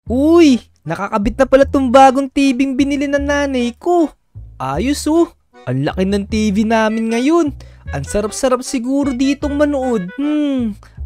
Uy, nakakabit na pala tong bagong TV binili ng nanay ko. Ayos oh. Ang laki ng TV namin ngayon. Ang sarap-sarap siguro ditong manood.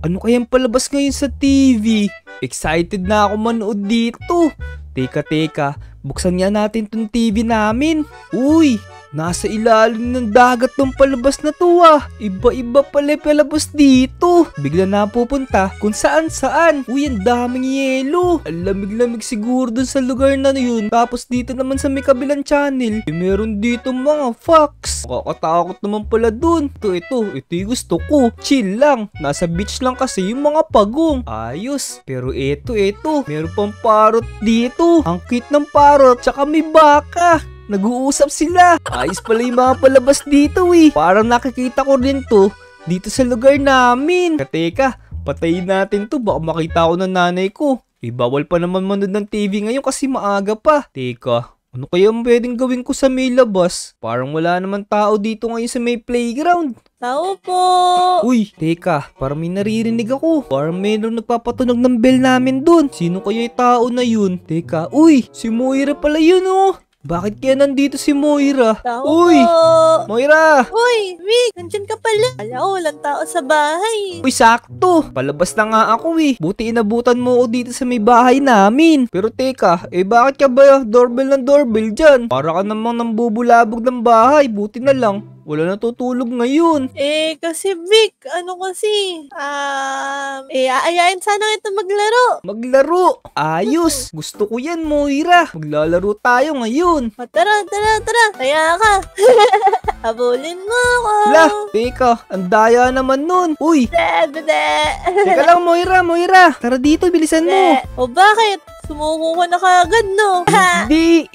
Ano kayang palabas ngayon sa TV? Excited na ako manood dito. Teka, buksan nga natin tong TV namin. Uy, nasa ilalim ng dagat tong palabas na to ah. Iba-iba pala palabas dito. Bigla na pupunta kung saan-saan. Uy, ang daming yelo. Ang lamig-lamig siguro dun sa lugar na yun. Tapos dito naman sa may kabilang channel, meron dito mga fox. Nakakatakot naman pala dun. Ito yung gusto ko. Chill lang. Nasa beach lang kasi yung mga pagong. Ayos. Pero ito. Meron pang parrot dito. Ang cute ng parrot. Tsaka may baka. Nag-uusap sila. Ayos pala yung mga palabas dito eh. Parang nakikita ko rin to dito sa lugar namin. Teka, patayin natin to. Baka makita ko ng nanay ko. Bawal pa naman manood ng TV ngayon kasi maaga pa. Teka, ano kaya pwedeng gawin ko sa may labas? Parang wala naman tao dito ngayon sa may playground. Tao po! Uy, teka, parang may naririnig ako. Parang mayroong nagpapatunog ng bell namin dun. Sino kaya yung tao na yun? Teka, uy, si Moira pala yun oh. Bakit kaya nandito si Moira? Tao Uy! po! Moira! Uy, Vic, nandyan ka pala. Ala, walang tao sa bahay. Uy, sakto! Palabas na nga ako eh. Buti inabutan mo ako dito sa may bahay namin. Pero teka, bakit ka ba doorbell ng doorbell dyan? Para ka namang nambubulabog ng bahay. Buti na lang. Wala natutulog ngayon. Kasi Vic, aayain sana kita maglaro. Maglaro! Ayos! Gusto ko yan, Moira. Maglalaro tayo ngayon. Tara. Kaya ka. Habulin mo ako. Lah, teka, ang daya naman nun. Uy! Teka lang, Moira. Tara dito, bilisan mo. O bakit? Sumuko ka na kagad, no?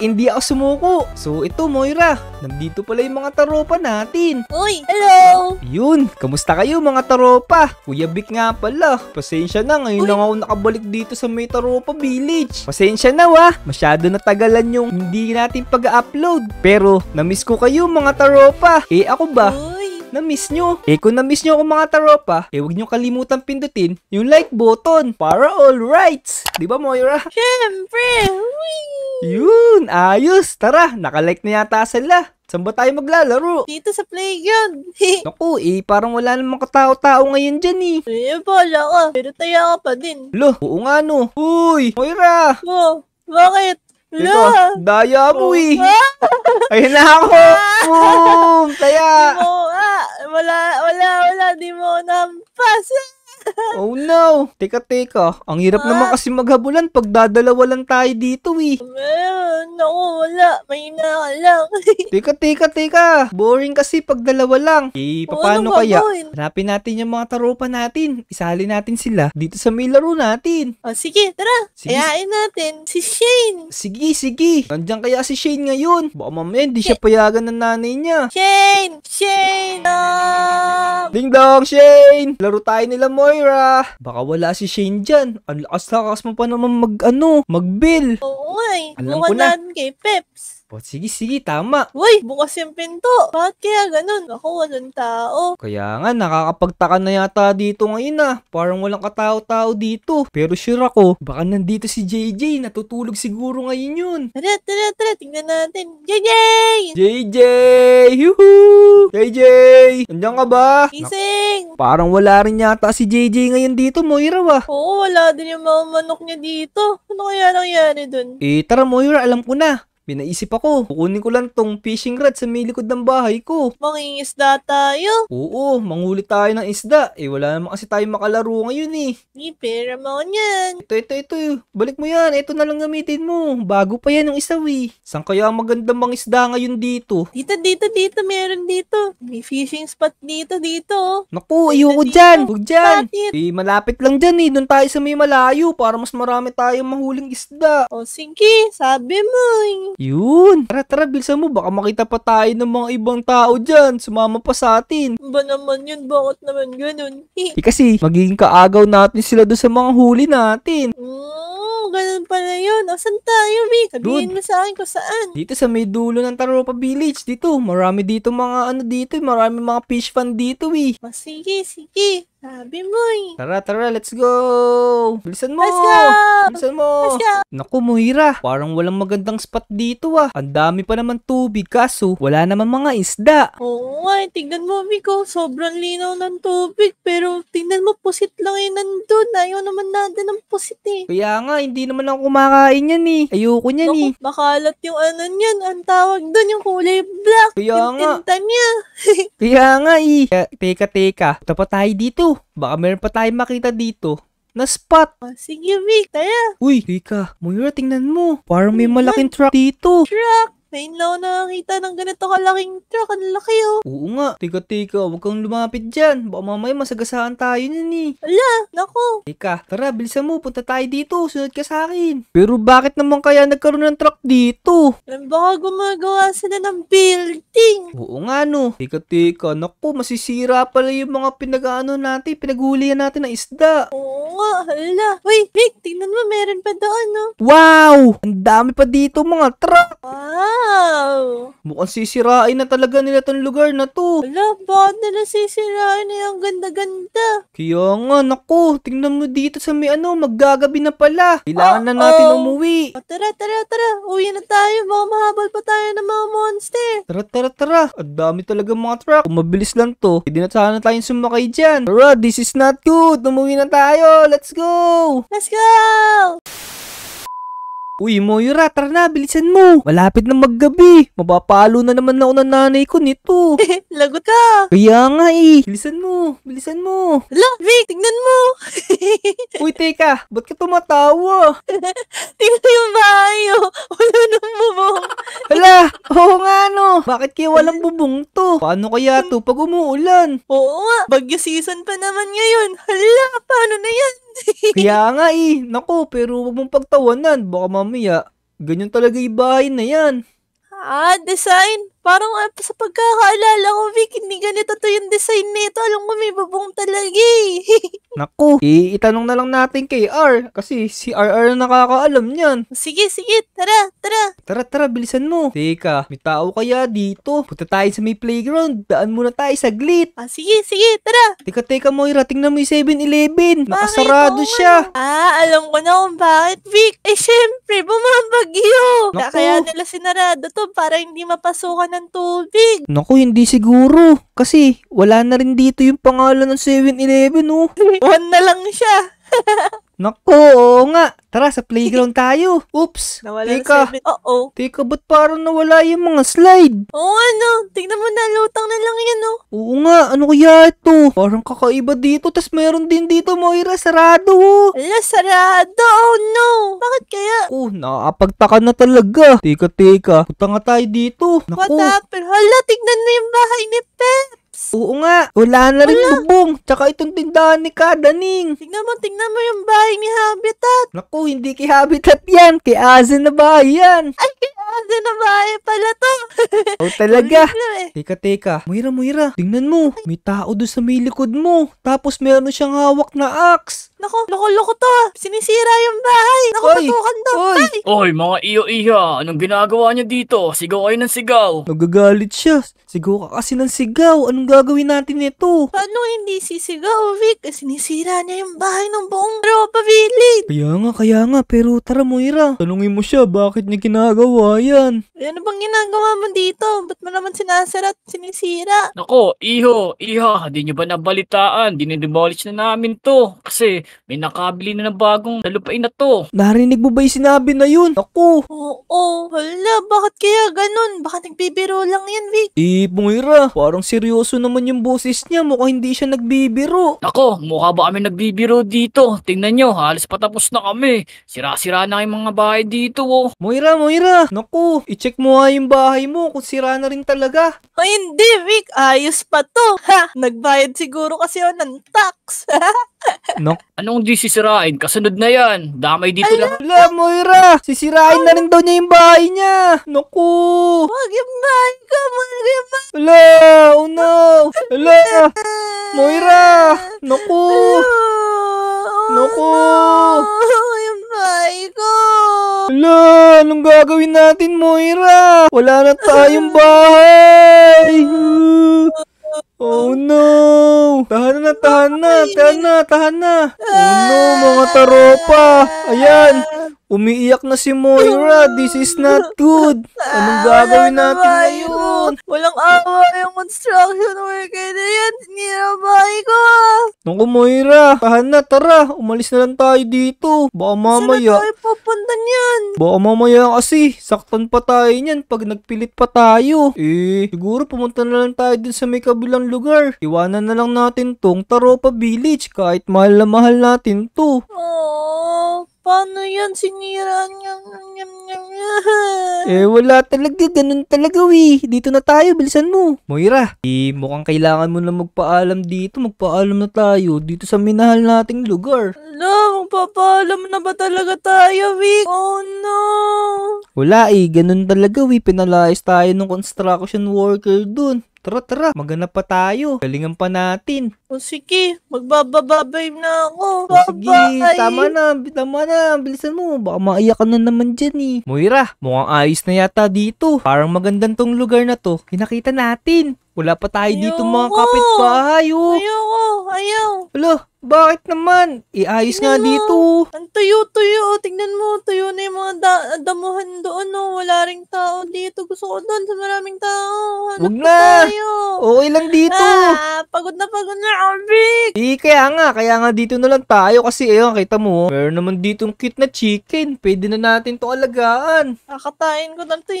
Hindi ako sumuko. So ito, Moira, nandito pala yung mga taropa natin. Uy, hello! Yun, kamusta kayo mga taropa? Kuya Vic nga pala. Pasensya na, ngayon lang ako nakabalik dito sa may Taropa Village. Pasensya na masyado natagalan yung hindi natin pag-upload. Pero, namiss ko kayo mga taropa. Ako ba? Uy! Na-miss nyo. Kung na-miss nyo ako mga taropa, huwag nyo kalimutan pindutin yung like button para all rights. Diba, Moira? Siyempre! Uy! Yun, ayos. Tara, nakalike na yata sila. Saan ba tayo maglalaro? Dito sa playground. Naku, parang wala namang katao-tao ngayon dyan Bala ka. Pero taya ka pa din. Lo, oo nga no. Uy, Moira! Oh, bakit? Ito, daya mo Ayun na ako. Boom! Taya! Wala, di mo nampas. Oh no! Teka. Ang hirap naman kasi maghabulan pag dadalawa lang tayo dito Naku, wala. Mahina ka lang. Teka. Boring kasi pag dalawa lang. Paano Ano kaya? gagawin? Hanapin natin yung mga taropa natin. Isali natin sila dito sa may laro natin. Sige, tara. Sige. Ayain natin si Shane. Sige. Nandiyan kaya si Shane ngayon? Baka mamaya hindi siya payagan ng nanay niya. Shane! Ding dong, Shane! Laro tayo nila, Moira. Baka wala si Shane dyan. Ang lakas mo pa naman mag-bill. Oo ay. Alam ko na. Bukan kay Peps. Sige, tama. Uy, bukas yung pinto. Bakit kaya ganun? Ako, walang tao. Kaya nga, nakakapagtaka na yata dito ngayon Parang walang katao-tao dito. Pero sure ako, baka nandito si JJ. Natutulog siguro ngayon yun. Tara. Tignan natin. JJ! JJ! Yuhuu! JJ! Nandiyan ka ba? Gising! Parang wala rin yata si JJ ngayon dito, Moira Oo, wala din yung mga manok niya dito. Ano kaya nangyari dun? Tara Moira, alam ko na. May ako. Kukunin ko lang tong fishing rod sa may likod ng bahay ko. Mangingisda tayo. Oo, manghuli tayo ng isda. Wala naman kasi tayo makalaro ngayon Di pera mo yan. Ito. Balik mo yan. Ito na lang gamitin mo. Bago pa yan yung isa Saan kaya magandang mga isda ngayon dito? Dito. Meron dito. May fishing spot dito. Naku, ayoko dyan. Huwag dyan. Bakit? Malapit lang dyan Doon tayo sa may malayo para mas marami tayong mahuling isda. O sige, sabi mo. Yun. Tara, bilisan mo. Baka makita pa tayo ng mga ibang tao dyan. Sumama pa sa atin. Ba naman yun? Bakit naman ganun? Kasi magiging kaagaw natin sila doon sa mga huli natin. Ganun pala yun. Saan tayo, Vic? Sabihin mo sa akin kung saan. Dito sa may dulo ng Taropa Village. Marami dito mga marami mga fish fan dito Sige. Sabi mo eh. Tara, let's go! Bilisan mo! Let's go! Bilisan mo! Let's go! Naku, Moira, parang walang magandang spot dito ah. Ang dami pa naman tubig, kaso wala naman mga isda. Oo nga, tignan mo, Miko. Sobrang linaw ng tubig. Pero tignan mo, pusit lang yung nandun. Ayaw naman natin ng pusit eh. Kaya nga, hindi naman ako kumakain yan eh. Ayoko niyan eh. Naku, makalat yung ano niyan. Ang tawag dun, yung kulay black. Kaya yung nga. tinta niya. Kaya nga eh. Teka. Punta pa tayo dito. Baka meron pa tayong makita dito na spot. Oh, sige, Vic. Tara. Uy, teka. Moira, tingnan mo. Parang may malaking truck dito. Truck. Ngayon lang ako nakakita ng ganito kalaking truck. Ang laki oh. Oo nga. Teka. Huwag kang lumapit dyan. Baka mamaya masagasaan tayo nun eh. Ala, naku. Teka, tara, bilisan mo. Punta tayo dito. Sunod ka sa akin. Pero bakit naman kaya nagkaroon ng truck dito? Baka gumagawa sila ng building. Oo nga no. Teka. Naku, masisira pala yung mga pinaghulihan natin na isda. Oo nga, hala. Wait, Vic, tingnan mo, meron pa doon, no? Wow! Ang dami pa dito mga truck. Wow! Mukhang sisirain na talaga nila tong lugar na to. Hala, bakit nila sisirain na yung ganda-ganda? Kaya nga, naku, tingnan mo dito sa may maggagabi na pala. Kailangan na natin umuwi. Oh, tara. Uwi na tayo, baka mahabol pa tayo ng mga monster. Tara. Ang dami talaga mga truck. Kung mabilis lang to, hindi na sana tayong sumakay dyan. Tara, this is not good. Umuwi na tayo. Let's go! Let's go! Uy, Moira, tara na, bilisan mo. Malapit na maggabi. Mapapalo na naman ako ng nanay ko nito. Lagot ka! Kaya nga eh. Bilisan mo. Hala, Vic, tignan mo! Uy, teka, ba't ka tumatawa? Tignan yung bahay, oh. Wala nang bubong. Hala, oo nga no. Bakit kaya walang bubong to? Paano kaya to pag umuulan? Oo nga, bagyo season pa naman ngayon. Hala, paano na yan? Kaya nga eh. Naku, pero huwag mong pagtawanan. Baka mamaya, ganyan talaga yung bahay na yan. Design. Parang sa pagkakaalala ko, Vic, hindi ganito to yung design nito. Alam mo, may bubong talaga eh. Naku, itanong na lang natin kay R. Kasi si RR na nakakaalam niyan. Sige, tara. Tara, bilisan mo. Teka, may tao kaya dito? Punta tayo sa may playground. Daan muna tayo saglit. Sige, tara. Teka, Moira, tingnan mo yung 7-Eleven. Nakasarado Bakit? siya. Alam ko na kung bakit, Vic. Syempre, bumabagyo. Naku. Kaya nila sinarado to para hindi mapasukan ng tubig. Naku, hindi siguro. Kasi wala na rin dito yung pangalan ng 7-Eleven, oh. One na lang siya. Naku, oo nga. Tara, sa playground tayo. Oops. Nawala Teka. ng 7. Oo. Teka, ba't parang nawala yung mga slide? Oo, ano? Tingnan mo na, lutang na lang yan, oh. Oo nga, ano kaya ito? Parang kakaiba dito, tas meron din dito, Moira, sarado. Ala, sarado. Oh, no. Bakit kaya? Naku, nakakapagtaka na talaga. Teka. Punta nga tayo dito. What Naku. happened? Hala, tignan mo yung bahay ni Pep. Oo nga, wala na rin bubong. Tsaka itong tindahan ni Kadaning. Tignan mo yung bahay ni Habitat. Naku, hindi kay Habitat yan. Kay Azen na bahay yan. Ay, ano na bahay pala to? Oo talaga. Ulit na eh. Teka. Moira, tingnan mo. May tao doon sa may likod mo. Tapos meron siyang hawak na axe. Naku, loko-loko to ah. Sinisira yung bahay. Naku, Oy, patukan to. oy. Ay, Oy, mga iyo-iya, anong ginagawa niyo dito? Sigaw kayo ng sigaw. Nagagalit siya. Sigaw ka kasi ng sigaw. Anong gagawin natin nito? paano hindi sisigaw, Vic? Sinisira niya yung bahay ng buong Ropa Village. Kaya nga. Pero tara, Moira. Tanungin mo siya, bakit niya ginagawa yan? Ano bang ginagawa mo dito? Ba't mo naman sinasara at sinisira? Nako, iha, di niyo ba nabalitaan? Dinidemolish na namin to. Kasi may nakabili na ng bagong nalupain na to. Narinig mo ba yung sinabi na yun? Naku. Oo, hala, bakit kaya ganun? Baka nagbibiro lang yan, Vic. Moira, parang seryoso naman yung boses niya. Mukhang hindi siya nagbibiro. Nako, mukha ba kami nagbibiro dito? Tingnan nyo, halos patapos na kami. Sira-sira na yung mga bahay dito, oh. Moira. Naku, i-check mo nga yung bahay mo kung sira na rin talaga. Ay, hindi, Vic. Ayos pa to. Ha, nagbayad siguro kasi ako ng tax. Anong di sisirain? Kasunod na yan. Damay dito lang. Wala, Moira! Sisirain na rin daw niya yung bahay niya! Naku! Wag yung bahay ko, wag yung bahay. Wala! Oh no! Wala! Moira! Naku! Naku! Yung bahay ko. Wala! Anong gagawin natin, Moira? Wala na tayong bahay! Oh no! Tahan na, tahan na, tahan na, tahan na. Oh no, mga taropa. Ayan, umiiyak na si Moira. This is not good. Anong gagawin natin ngayon? Walang awa yung construction worker na yan. Sinira bahay ko. Naku Moira, tahan na, tara. Umalis na lang tayo dito. Baka mamaya. Saan na tayo pupunta niyan? Baka mamaya kasi, saktan pa tayo niyan pag nagpilit pa tayo. Siguro pumunta na lang tayo dun sa may kabilang lugar. Iwanan na lang natin tong Taropa Village kahit mahal na mahal natin to. Oh, paano yan? Sinira niya. Wala talaga. Ganun talaga, Dito na tayo. Bilisan mo. Moira, mukhang kailangan mo na magpaalam dito. Magpaalam na tayo dito sa minahal nating lugar. Hello, magpapaalam na ba talaga tayo, Vic? Oh no. Wala ganun talaga, Pinalayas tayo ng construction worker dun. Tara, tara. Maghanap pa tayo. Galingan pa natin. O sige, magbabababay na ako. O sige, tama na. Tama na. Bilisan mo. Baka maiyak ka na naman dyan Moira, mukhang ayos na yata dito. Parang magandang tong lugar na to. Pinakita natin. Wala pa tayo dito mga kapitbahay. Ayaw. Alo, bakit naman? Ayos nga dito. Ang tuyo-tuyo. Tingnan mo, tuyo na yung mga damuhan doon. Wala ring tao dito. Gusto ko doon sa maraming tao. Huwag na. Okay lang dito. Pagod na Vic. Kaya nga dito na lang tayo kasi kita mo, meron naman ditong cute na chicken. Pwede na natin to alagaan. Kakatayin ko na to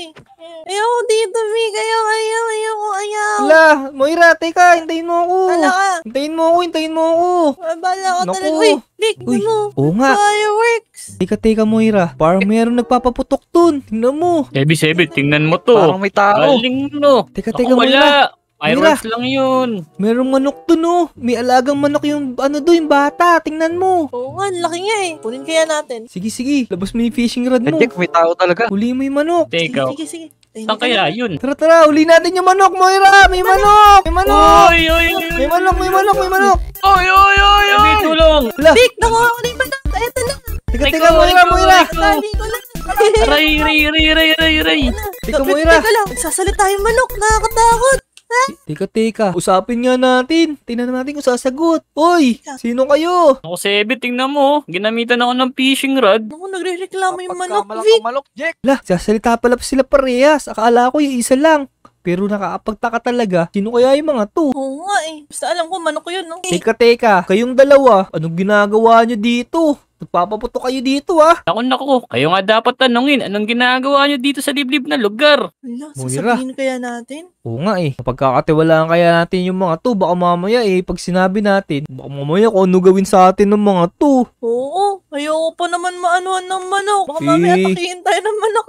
Ayaw dito, Vic. Ayaw. Wala, Moira, teka, hintayin mo ako. Wala ka. Hintayin mo ako. Bala ko Naku. talaga. Uy, Vic, Oo nga. Fireworks. Teka, Moira. Parang mayroong nagpapaputok dun. Tingnan mo. Sebi, tingnan mo to. Parang may tao. Galing no. Teka, Ako, Moira. wala. Fireworks lang yun. Merong manok dun May alagang manok yung yung bata. Tingnan mo. Oo nga, laki nga Kunin kaya natin. Sige. Labas mo yung fishing rod mo. Jack, may tao talaga. Huli mo yung manok. Teka, Sige. saan kaya yun? Tara, huli natin yung manok, Moira. May manok. Oy! May manok. Oy! May tulong! Hala. Vic, nakuha ko na yung manok. Eto lang. Teka, Moira. Tali ko lang. Ray! Teka, Moira. Teka lang. Nagsasalita yung manok. Nakakatakot. Teka. Usapin nga natin. Tingnan natin kung sasagot. Oy, sino kayo? Ako, Sebi, tingnan mo. Ginamitan ako ng fishing rod. Naku, nagre-reklamo yung manok, Pagkamalak Vic. ang malok, Jack. Lah, sasalita pala sila parehas. Akala ko yung isa lang. Pero nakakapagtaka talaga. Sino kaya yung mga to? Oo nga Basta alam ko, manok ko yun, Teka. Kayong dalawa, anong ginagawa nyo dito? Nagpapaputok kayo dito Naku, kayo nga dapat tanungin, anong ginagawa nyo dito sa liblib na lugar? Wala, Moira. sasabihin kaya natin? Oo nga Napagkakatiwalaan kaya natin yung mga to. Baka mamaya pag sinabi natin, baka mamaya kung ano gawin sa atin ng mga to. Oo, ayoko pa naman maanuhan ng manok. Baka mamaya takihin tayo ng manok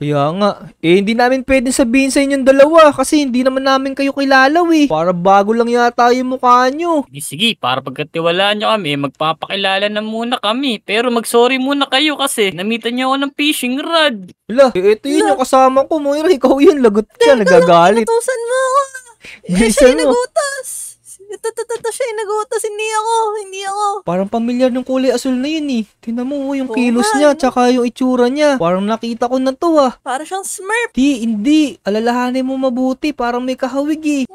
Kaya nga, hindi namin pwedeng sabihin sa inyong dalawa kasi hindi naman namin kayo kilala Para bago lang yata yung mukha nyo. Sige, para pagkatiwalaan nyo kami, magpapakilala na muna kami. Pero mag-sorry muna kayo kasi namitan nyo ako ng fishing rod. Hala, ito yun yung kasama ko, Moira. Ikaw yun, lagot ka, nagagalit. Inutusan mo ako. Bilisan Siya mo. nagutas. Siya yung nagutas, hindi ako. Parang pamilyar ng kulay asul na yun Tingnan mo yung Oo kilos nga, niya, tsaka yung itsura niya. Parang nakita ko na to Para siyang Smurf. Hindi. Alalahanin mo mabuti, parang may kahawig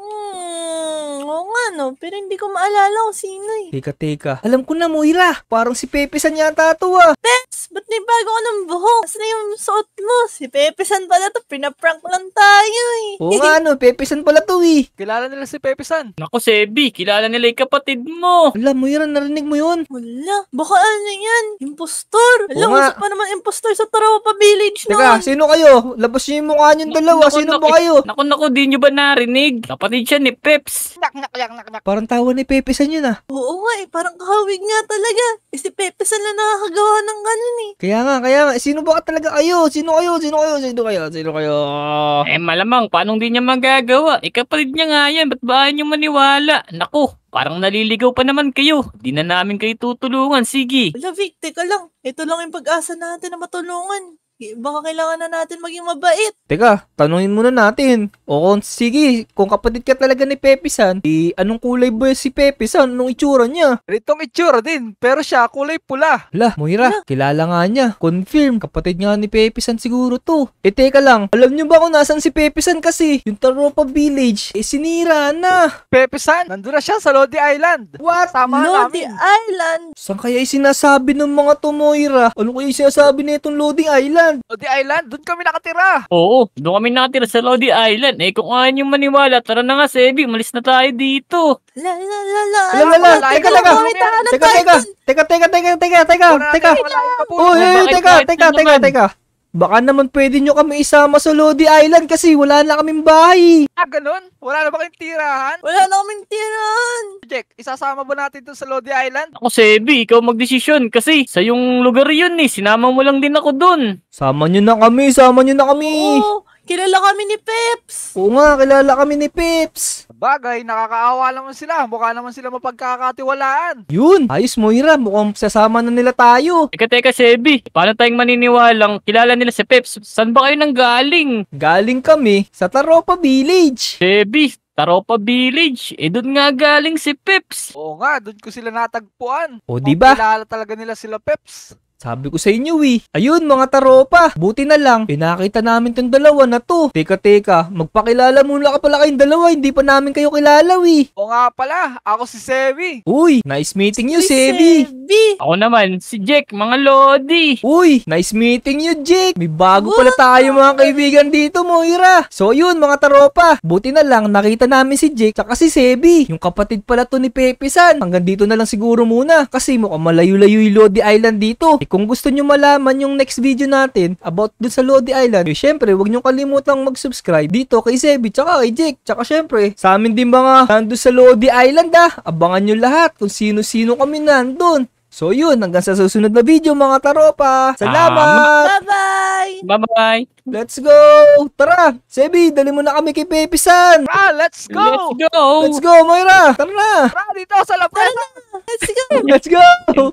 Oo nga pero hindi ko maalala kung sino Teka. Alam ko na, Moira. Parang si Pepe San yata to Peps, ba't may bago ka ng buhok? Saan na yung suot mo? Si Pepe San pala to, pinaprank lang tayo Oo nga Pepe San pala to Kilala nila si Pepe San. Naku, Sebi, kilala nila yung kapatid mo. Alam, Moira, narinig mo yun? Wala, baka ano yan? Impostor. Alam, Oo nga. uso pa naman impostor sa Taropa Village Teka, noon. sino kayo? Labas niyo yung mukha niyong dalawa. Sino ba kayo? Naku, di nyo ba narinig? Kapatid siya ni Peps. Parang tawa ni Pepe San yun Oo nga parang kahawig nga talaga. Si Pepe San na nakakagawa ng ganun Kaya nga. Sino ba talaga kayo? Sino kayo? Malamang, paano di niya magagawa? Kapatid niya nga yan, ba't ba ayaw niyo maniwala? Naku, parang naliligaw pa naman kayo. Di na namin kayo tutulungan, sige. Wala, Vic, teka lang. Ito lang yung pag-asa natin na matulungan. Baka kailangan na natin maging mabait. Teka, tanungin muna natin. O sige, kung kapatid ka talaga ni Pepe-san, anong kulay ba si Pepe-san? Anong itsura niya? Ganitong itsura din, pero siya kulay pula. Lah, Moira, kilala nga niya. Confirm, kapatid nga ni Pepe-san siguro to. Teka lang, alam niyo ba kung nasan si Pepe-san kasi? Yung Taropa Village, sinira na. Pepe-san, nandun na siya sa Lodi Island. What? Tama Lodi namin. Island. Saan kaya sinasabi ng mga to, Moira? Ano kaya sinasabi na itong Loading Island? Lodi Island, dun kami nakatira. Oo, doon kami nakatira sa Lodi Island. Eh kung ayaw nyo maniwala, tara na nga, Sebi, malis na tayo dito. La. Teka. Baka naman pwede nyo kami isama sa Lodi Island kasi wala na kaming bahay. Ganun? Wala na ba kayong tirahan? Wala na kaming tirahan. Jack, isasama ba natin dun sa Lodi Island? Ako, Sebi, ikaw magdesisyon kasi sa yung lugar yun sinama mo lang din ako dun. Sama nyo na kami. Oo, kilala kami ni Peps. Oo nga, kilala kami ni Pips. Bagay, nakakaawa naman sila. Mukha naman sila mapagkakatiwalaan. Yun, ayos Moira, mukhang sasama na nila tayo. Teka, Sebi, paano tayong maniniwalang kilala nila si Peps? Saan ba kayo nang galing? Galing kami sa Taropa Village. Sebi, Taropa Village. Doon nga galing si Peps. Oo nga, dun ko sila natagpuan. O diba? Kilala talaga nila sila Peps. Sabi ko sa inyo Ayun mga taropa, buti na lang, pinakita namin tong dalawa na to. Teka, magpakilala muna ka pala kayong dalawa, hindi pa namin kayo kilala Oo nga pala, ako si Sebi. Uy, nice meeting you, Uy, Sebi. Ako naman, si Jack, mga Lodi. Uy, nice meeting you, Jake. May bago pala tayo mga kaibigan dito, Moira. So yun mga taropa, buti na lang nakita namin si Jake tsaka si Sebi. Yung kapatid pala to ni Pepe-san. Hanggang dito na lang siguro muna kasi mukhang malayo-layo yung Lodi Island dito. Kung gusto nyo malaman yung next video natin about dun sa Lodi Island, syempre, huwag nyo kalimutang mag-subscribe dito kay Sebi tsaka kay Jake. Tsaka syempre, sa amin din mga nandun sa Lodi Island abangan nyo lahat kung sino-sino kami nandun. So yun, hanggang sa susunod na video mga taropa. Salamat! Bye-bye. Bye-bye. Let's go! Tara! Sebi, dali mo na kami kay Pepe-san! Let's go! Let's go! Let's go, Moira! Tara na! Tara dito sa labas! Let's go. Let's go!